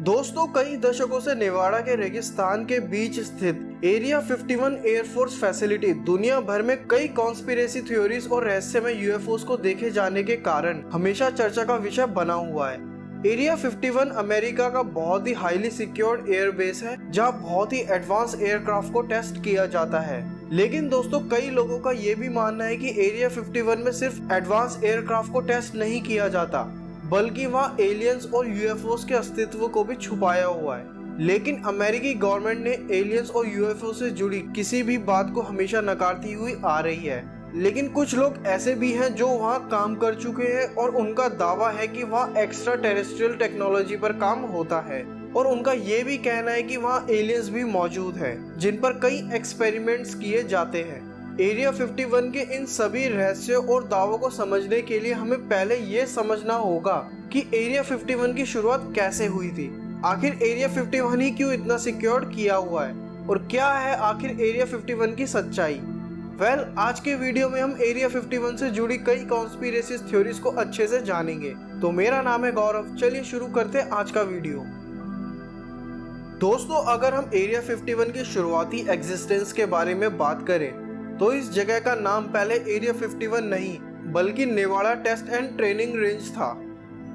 दोस्तों, कई दशकों से नेवाड़ा के रेगिस्तान के बीच स्थित एरिया 51 एयरफोर्स फैसिलिटी दुनिया भर में कई कॉन्स्पिरेसी थ्योरीज और रहस्यमय यूएफओस को देखे जाने के कारण हमेशा चर्चा का विषय बना हुआ है। एरिया 51 अमेरिका का बहुत ही हाईली सिक्योर्ड एयरबेस है, जहां बहुत ही एडवांस एयरक्राफ्ट को टेस्ट किया जाता है। लेकिन दोस्तों, कई लोगों का ये भी मानना है कि एरिया 51 में सिर्फ एडवांस एयरक्राफ्ट को टेस्ट नहीं किया जाता, बल्कि वहाँ एलियंस और यूएफओस के अस्तित्व को भी छुपाया हुआ है। लेकिन अमेरिकी गवर्नमेंट ने एलियंस और यूएफओ से जुड़ी किसी भी बात को हमेशा नकारती हुई आ रही है। लेकिन कुछ लोग ऐसे भी हैं जो वहाँ काम कर चुके हैं और उनका दावा है कि वहाँ एक्स्ट्रा टेरेस्ट्रियल टेक्नोलॉजी पर काम होता है, और उनका ये भी कहना है कि वहाँ एलियंस भी मौजूद है जिन पर कई एक्सपेरिमेंट्स किए जाते हैं। एरिया 51 के इन सभी रहस्यों और दावों को समझने के लिए हमें पहले ये समझना होगा कि एरिया 51 की शुरुआत कैसे हुई थी। आखिर एरिया 51 ही क्यों इतना सिक्योर्ड किया हुआ है, और क्या है आखिर एरिया 51 की सच्चाई। आज के वीडियो में हम एरिया 51 से जुड़ी कई कॉन्स्पिरेसी थ्योरीज को अच्छे से जानेंगे। तो मेरा नाम है गौरव, चलिए शुरू करते हैं आज का वीडियो। दोस्तों, अगर हम एरिया 51 की शुरुआती एग्जिस्टेंस के बारे में बात करें तो इस जगह का नाम पहले एरिया 51 नहीं बल्कि Nevada test and training range था।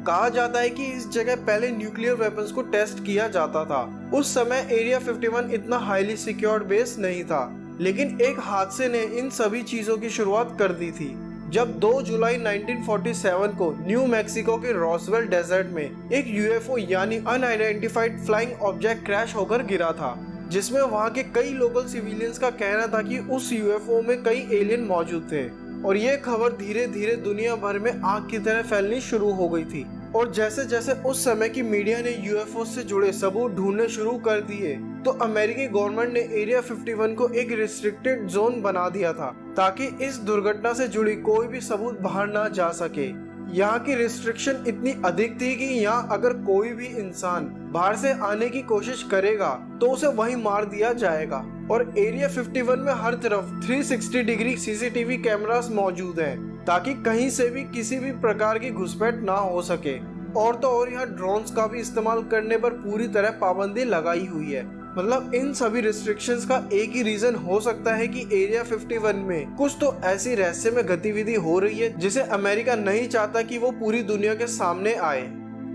कहा जाता है कि इस जगह पहले न्यूक्लियर वेपन्स को टेस्ट किया जाता था। उस समय एरिया 51 इतना हाईली सिक्योर्ड बेस नहीं था, लेकिन एक हादसे ने इन सभी चीजों की शुरुआत कर दी थी। जब 2 जुलाई 1947 को न्यू मैक्सिको के रॉसवेल डेजर्ट में एक यूएफओ यानी अनआइडेंटिफाइड फ्लाइंग ऑब्जेक्ट क्रैश होकर गिरा था, जिसमें वहां के कई लोकल सिविलियंस का कहना था कि उस यूएफओ में कई एलियन मौजूद थे। और ये खबर धीरे धीरे दुनिया भर में आग की तरह फैलनी शुरू हो गई थी। और जैसे जैसे उस समय की मीडिया ने यूएफओ से जुड़े सबूत ढूंढने शुरू कर दिए, तो अमेरिकी गवर्नमेंट ने एरिया 51 को एक रिस्ट्रिक्टेड जोन बना दिया था, ताकि इस दुर्घटना से जुड़ी कोई भी सबूत बाहर ना जा सके। यहाँ की रिस्ट्रिक्शन इतनी अधिक थी कि यहाँ अगर कोई भी इंसान बाहर से आने की कोशिश करेगा तो उसे वहीं मार दिया जाएगा। और एरिया 51 में हर तरफ 360 डिग्री सीसीटीवी कैमरास मौजूद हैं, ताकि कहीं से भी किसी भी प्रकार की घुसपैठ ना हो सके। और तो और यहाँ ड्रोन्स का भी इस्तेमाल करने पर पूरी तरह पाबंदी लगाई हुई है। मतलब इन सभी रिस्ट्रिक्शंस का एक ही रीजन हो सकता है कि एरिया 51 में कुछ तो ऐसी रहस्यमय गतिविधि हो रही है जिसे अमेरिका नहीं चाहता कि वो पूरी दुनिया के सामने आए।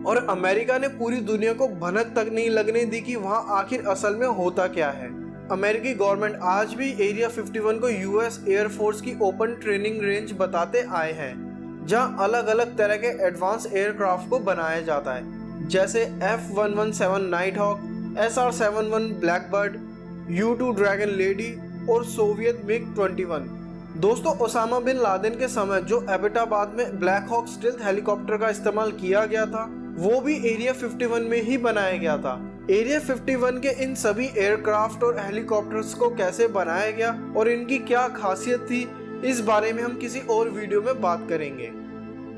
और अमेरिका ने पूरी दुनिया को भनक तक नहीं लगने दी कि वहाँ आखिर असल में होता क्या है। अमेरिकी गवर्नमेंट आज भी एरिया 51 को यूएस एयरफोर्स की ओपन ट्रेनिंग रेंज बताते आए हैं, जहाँ अलग अलग तरह के एडवांस एयरक्राफ्ट को बनाया जाता है, जैसे F-117 night hawk, SR-71 blackbird, U-2 dragon lady और सोवियत MiG-21। दोस्तों, ओसामा बिन लादेन के समय जो एबटाबाद में ब्लैक हॉक स्टील्थ हेलीकॉप्टर का इस्तेमाल किया गया था, वो भी एरिया 51 में ही बनाया गया था। एरिया 51 के इन सभी एयरक्राफ्ट और हेलीकॉप्टर्स को कैसे बनाया गया और इनकी क्या खासियत थी, इस बारे में हम किसी और वीडियो में बात करेंगे।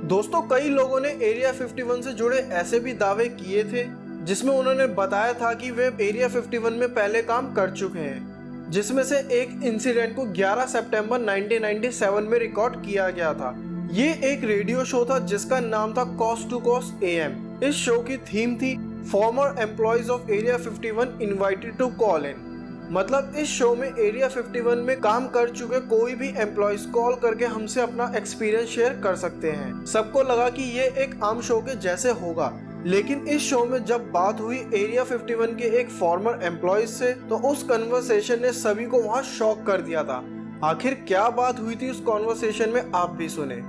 दोस्तों, कई लोगों ने एरिया 51 से जुड़े ऐसे भी दावे किए थे जिसमें उन्होंने बताया था कि वे एरिया 51 में पहले काम कर चुके हैं, जिसमें से एक इंसिडेंट को 11 सितंबर 1997 में रिकॉर्ड किया गया था। ये एक रेडियो शो था जिसका नाम था कॉस्ट टू कॉस्ट AM। इस शो की थीम थी former employees of area 51 invited to call in. मतलब इस शो में एरिया 51 में काम कर चुके कोई भी एम्प्लॉयज कॉल करके हमसे अपना एक्सपीरियंस शेयर कर सकते हैं। सबको लगा कि ये एक आम शो के जैसे होगा, लेकिन इस शो में जब बात हुई एरिया 51 के एक फॉर्मर एम्प्लॉयज से, तो उस कन्वर्सेशन ने सभी को वहाँ शॉक कर दिया था। आखिर क्या बात हुई थी उस कन्वर्सेशन में, आप भी सुने।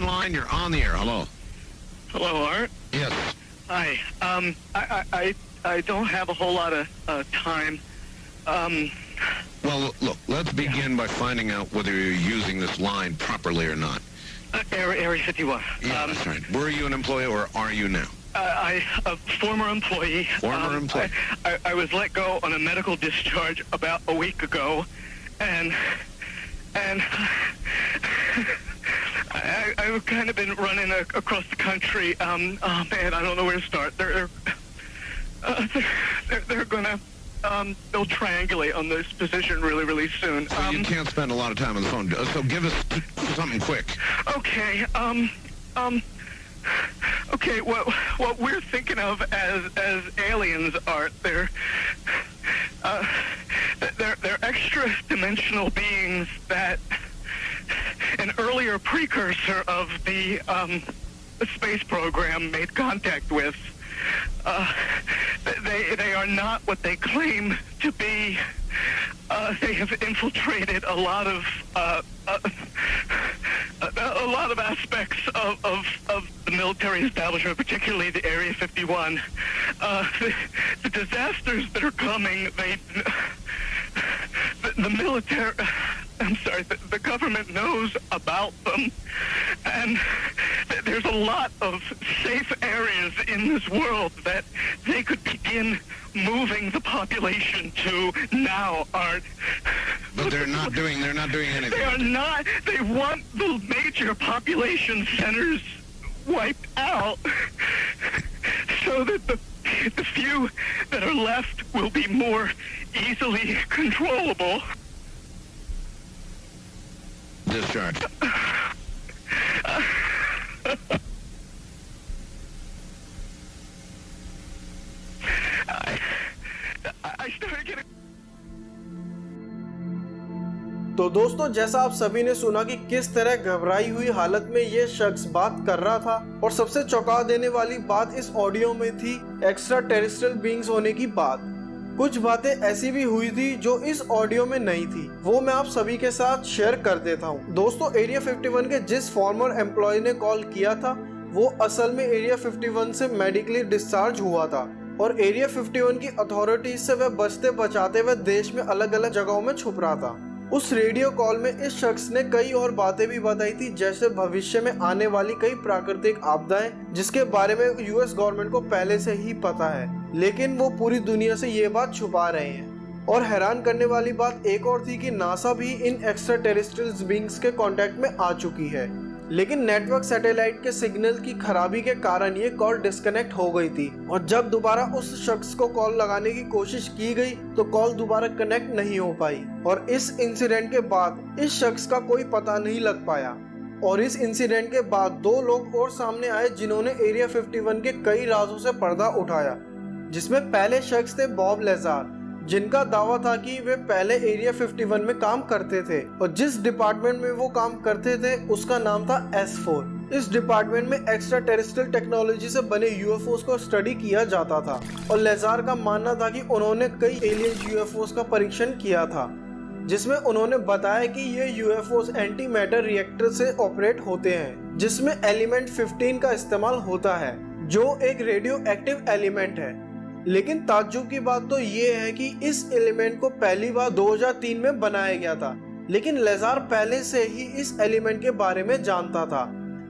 Line, you're on the air. Hello. Hello, Art. Yes. Hi. I don't have a whole lot of time. Well, look, let's begin by finding out whether you're using this line properly or not. Area 51. Yeah, that's right. Were you an employee or are you now? A former employee. Former employee. I was let go on a medical discharge about a week ago, and I've kind of been running across the country. Oh man, I don't know where to start. They're gonna they'll triangulate on this position really soon. So you can't spend a lot of time on the phone. So give us something quick. Okay. Okay, what we're thinking of as aliens, Art, they're extra-dimensional beings that an earlier precursor of the space program made contact with. They are not what they claim to be. They have infiltrated a lot of aspects of the military establishment, particularly the Area 51. The disasters that are coming, the military, I'm sorry, the government knows about them, and there's a lot of safe areas in this world that they could begin moving the population to now, Art. But they're not doing anything. They are not. They want the major population centers wiped out so that the few that are left will be more easily controllable. Discharge. I started getting... तो दोस्तों, जैसा आप सभी ने सुना कि किस तरह घबराई हुई हालत में ये शख्स बात कर रहा था, और सबसे चौंका देने वाली बात इस ऑडियो में थी एक्स्ट्रा टेरेस्ट्रियल बीइंग्स होने की बात। कुछ बातें ऐसी भी हुई थी जो इस ऑडियो में नहीं थी, वो मैं आप सभी के साथ शेयर कर देता हूँ। दोस्तों, एरिया 51 के जिस फॉर्मर एम्प्लॉय ने कॉल किया था वो असल में एरिया 51 से मेडिकली डिस्चार्ज हुआ था, और एरिया 51 की अथॉरिटीज से वह बचते बचाते हुए देश में अलग अलग जगहों में छुप रहा था। उस रेडियो कॉल में इस शख्स ने कई और बातें भी बताई थी, जैसे भविष्य में आने वाली कई प्राकृतिक आपदाएं जिसके बारे में यूएस गवर्नमेंट को पहले से ही पता है, लेकिन वो पूरी दुनिया से ये बात छुपा रहे हैं। और हैरान करने वाली बात एक और थी कि नासा भी इन एक्स्ट्रा टेरेस्ट्रियल बीइंग्स के कांटेक्ट में आ चुकी है, लेकिन नेटवर्क सैटेलाइट के सिग्नल की खराबी के कारण ये कॉल डिस्कनेक्ट हो गई थी, और जब दोबारा उस शख्स को कॉल लगाने की कोशिश की गई तो कॉल दोबारा कनेक्ट नहीं हो पाई, और इस इंसिडेंट के बाद इस शख्स का कोई पता नहीं लग पाया। और इस इंसिडेंट के बाद 2 लोग और सामने आए जिन्होंने एरिया 51 के कई राजों से पर्दा उठाया, जिसमें पहले शख्स थे बॉब लेजार, जिनका दावा था कि वे पहले एरिया 51 में काम करते थे, और जिस डिपार्टमेंट में वो काम करते थे उसका नाम था S4। इस डिपार्टमेंट में एक्स्ट्रा टेरेस्ट्रियल टेक्नोलॉजी से बने यूएफओस को स्टडी किया जाता था, और लेजार का मानना था कि उन्होंने कई एलियन यूएफओस का परीक्षण किया था, जिसमें उन्होंने बताया कि ये यूएफओस एंटी मैटर रिएक्टर से ऑपरेट होते हैं, जिसमें एलिमेंट 15 का इस्तेमाल होता है, जो एक रेडियो एक्टिव एलिमेंट है। लेकिन ताज्जुब की बात तो ये है कि इस एलिमेंट को पहली बार 2003 में बनाया गया था, लेकिन लेजार पहले से ही इस एलिमेंट के बारे में जानता था।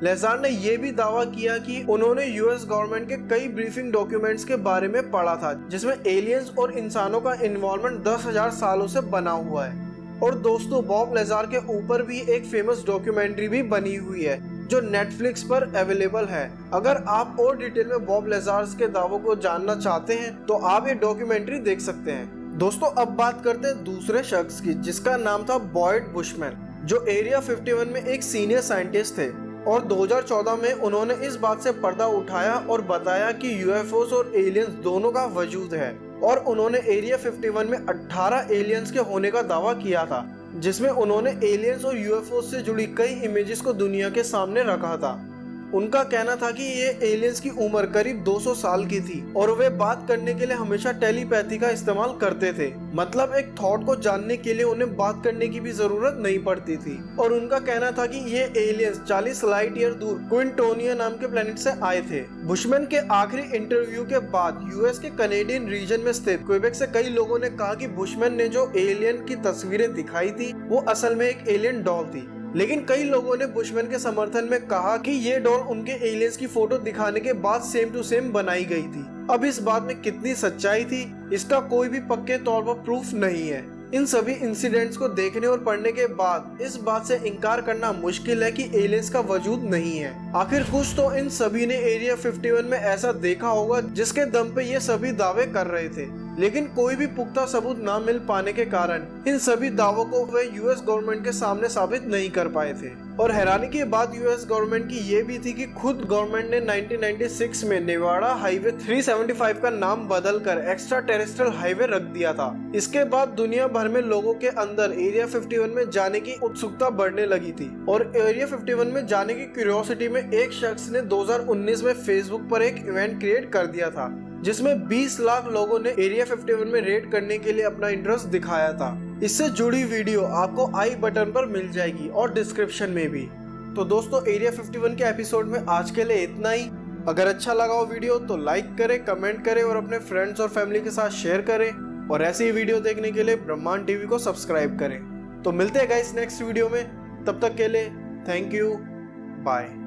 लेजार ने यह भी दावा किया कि उन्होंने यूएस गवर्नमेंट के कई ब्रीफिंग डॉक्यूमेंट्स के बारे में पढ़ा था, जिसमें एलियंस और इंसानों का इन्वॉल्वमेंट 10,000 सालों से बना हुआ है। और दोस्तों, बॉब लेजार के ऊपर भी एक फेमस डॉक्यूमेंट्री भी बनी हुई है जो नेटफ्लिक्स पर अवेलेबल है। अगर आप और डिटेल में बॉब लेजार के दावों को जानना चाहते हैं तो आप ये डॉक्यूमेंट्री देख सकते हैं। दोस्तों, अब बात करते हैं दूसरे शख्स की, जिसका नाम था बॉयड बुशमैन, जो एरिया 51 में एक सीनियर साइंटिस्ट थे, और 2014 में उन्होंने इस बात से पर्दा उठाया और बताया कि यूएफओस और एलियंस दोनों का वजूद है, और उन्होंने एरिया 51 में 18 एलियंस के होने का दावा किया था, जिसमें उन्होंने एलियंस और यूएफओ से जुड़ी कई इमेजेस को दुनिया के सामने रखा था। उनका कहना था कि ये एलियंस की उम्र करीब 200 साल की थी, और वे बात करने के लिए हमेशा टेलीपैथी का इस्तेमाल करते थे, मतलब एक थॉट को जानने के लिए उन्हें बात करने की भी जरूरत नहीं पड़ती थी। और उनका कहना था कि ये एलियंस 40 लाइट ईयर दूर क्विंटोनिया नाम के प्लेनेट से आए थे। बुशमैन के आखिरी इंटरव्यू के बाद यूएस के कैनेडियन रीजन में स्थित क्वेबेक से कई लोगों ने कहा कि बुशमैन ने जो एलियन की तस्वीरें दिखाई थी वो असल में एक एलियन डॉल थी, लेकिन कई लोगों ने बुशमैन के समर्थन में कहा कि ये डॉल उनके एलियंस की फोटो दिखाने के बाद सेम टू सेम बनाई गई थी। अब इस बात में कितनी सच्चाई थी इसका कोई भी पक्के तौर पर प्रूफ नहीं है। इन सभी इंसिडेंट्स को देखने और पढ़ने के बाद इस बात से इनकार करना मुश्किल है कि एलियंस का वजूद नहीं है। आखिर कुछ तो इन सभी ने एरिया 51 में ऐसा देखा होगा जिसके दम पे ये सभी दावे कर रहे थे, लेकिन कोई भी पुख्ता सबूत ना मिल पाने के कारण इन सभी दावों को वे यूएस गवर्नमेंट के सामने साबित नहीं कर पाए थे। और हैरानी की बात यूएस गवर्नमेंट की ये भी थी कि खुद गवर्नमेंट ने 1996 में नेवाड़ा हाईवे 375 का नाम बदलकर एक्स्ट्रा टेरेस्ट्रियल हाईवे रख दिया था। इसके बाद दुनिया भर में लोगों के अंदर एरिया 51 में जाने की उत्सुकता बढ़ने लगी थी और एरिया 51 में जाने की क्यूरियोसिटी में एक शख्स ने 2019 में फेसबुक पर एक इवेंट क्रिएट कर दिया था जिसमें 20 लाख लोगों ने एरिया 51 में रेड करने के लिए अपना इंटरेस्ट दिखाया था। इससे जुड़ी वीडियो आपको आई बटन पर मिल जाएगी और डिस्क्रिप्शन में भी। तो दोस्तों एरिया 51 के एपिसोड में आज के लिए इतना ही। अगर अच्छा लगा हो वीडियो तो लाइक करें, कमेंट करें और अपने फ्रेंड्स और फैमिली के साथ शेयर करें और ऐसी ही वीडियो देखने के लिए ब्रह्मांड टीवी को सब्सक्राइब करें। तो मिलते हैं गाइस नेक्स्ट वीडियो में, तब तक के लिए थैंक यू, बाय।